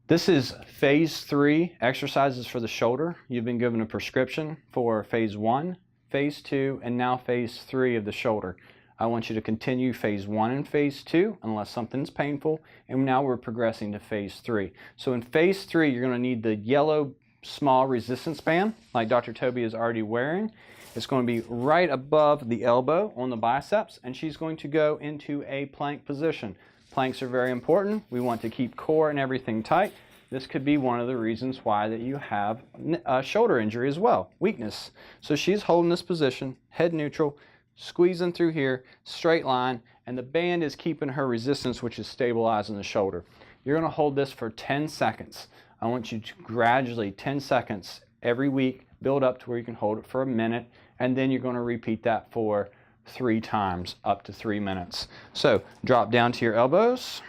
This is phase 3 exercises for the shoulder. You've been given a prescription for phase 1, phase 2, and now phase 3 of the shoulder. I want you to continue phase 1 and phase 2 unless something's painful, and now we're progressing to phase 3. So in phase 3, you're going to need the yellow small resistance band like Dr. Toby is already wearing. It's going to be right above the elbow on the biceps, and she's going to go into a plank position. Planks are very important. We want to keep core and everything tight. This could be one of the reasons why that you have a shoulder injury as well, weakness. So she's holding this position, head neutral, squeezing through here, straight line, and the band is keeping her resistance, which is stabilizing the shoulder. You're going to hold this for 10 seconds. I want you to gradually, 10 seconds every week, build up to where you can hold it for a minute, and then you're going to repeat that for 3 times, up to 3 minutes. So drop down to your elbows.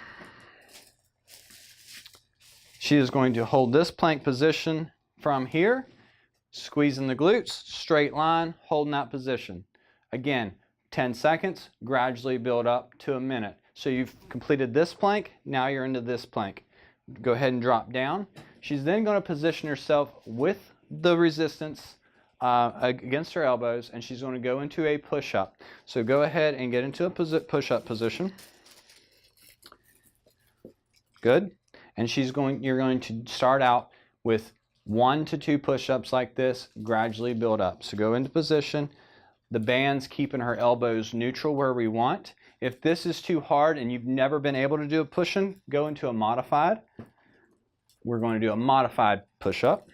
She is going to hold this plank position from here, squeezing the glutes, straight line, holding that position. Again, 10 seconds, gradually build up to a minute. So you've completed this plank, now you're into this plank. Go ahead and drop down. She's then going to position herself with the resistance against her elbows, and she's going to go into a push-up. So go ahead and get into a push-up position. Good. And you're going to start out with 1 to 2 push-ups like this, gradually build up. So go into position. The band's keeping her elbows neutral where we want. If this is too hard and you've never been able to do a push-in, go into a modified. We're going to do a modified push-up.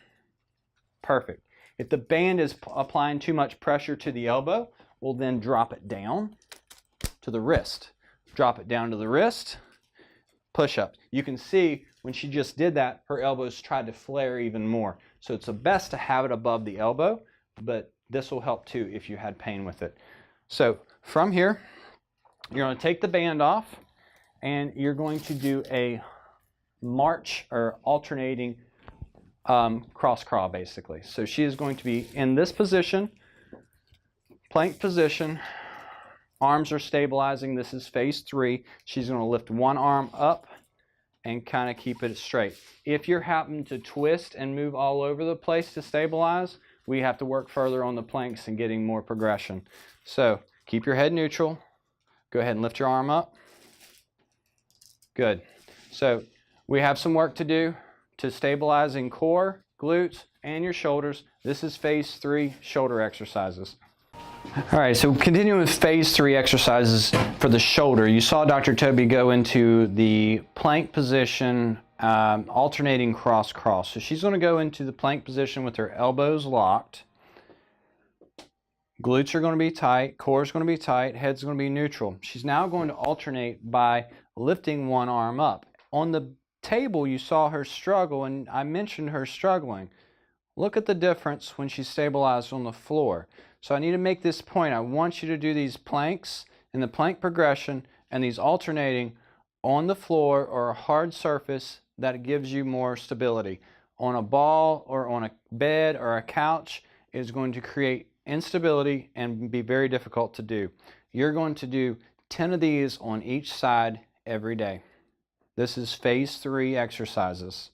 Perfect. If the band is applying too much pressure to the elbow, we'll then drop it down to the wrist. Drop it down to the wrist. Push-ups. You can see when she just did that, her elbows tried to flare even more. So it's the best to have it above the elbow, but this will help too if you had pain with it. So from here, you're going to take the band off, and you're going to do a march or alternating cross crawl basically. So she is going to be in this position, plank position. Arms are stabilizing. This is phase 3. She's going to lift one arm up and kind of keep it straight. If you're having to twist and move all over the place to stabilize, we have to work further on the planks and getting more progression. So keep your head neutral. Go ahead and lift your arm up. Good. So we have some work to do to stabilizing core, glutes, and your shoulders. This is phase 3 shoulder exercises. All right, so continuing with phase 3 exercises for the shoulder, you saw Dr. Toby go into the plank position, alternating cross crawl. So she's going to go into the plank position with her elbows locked. Glutes are going to be tight, core is going to be tight, head's going to be neutral. She's now going to alternate by lifting one arm up. On the table, you saw her struggle, and I mentioned her struggling. Look at the difference when she stabilized on the floor. So I need to make this point. I want you to do these planks in the plank progression and these alternating on the floor or a hard surface that gives you more stability. On a ball or on a bed or a couch is going to create instability and be very difficult to do. You're going to do 10 of these on each side every day. This is phase 3 exercises.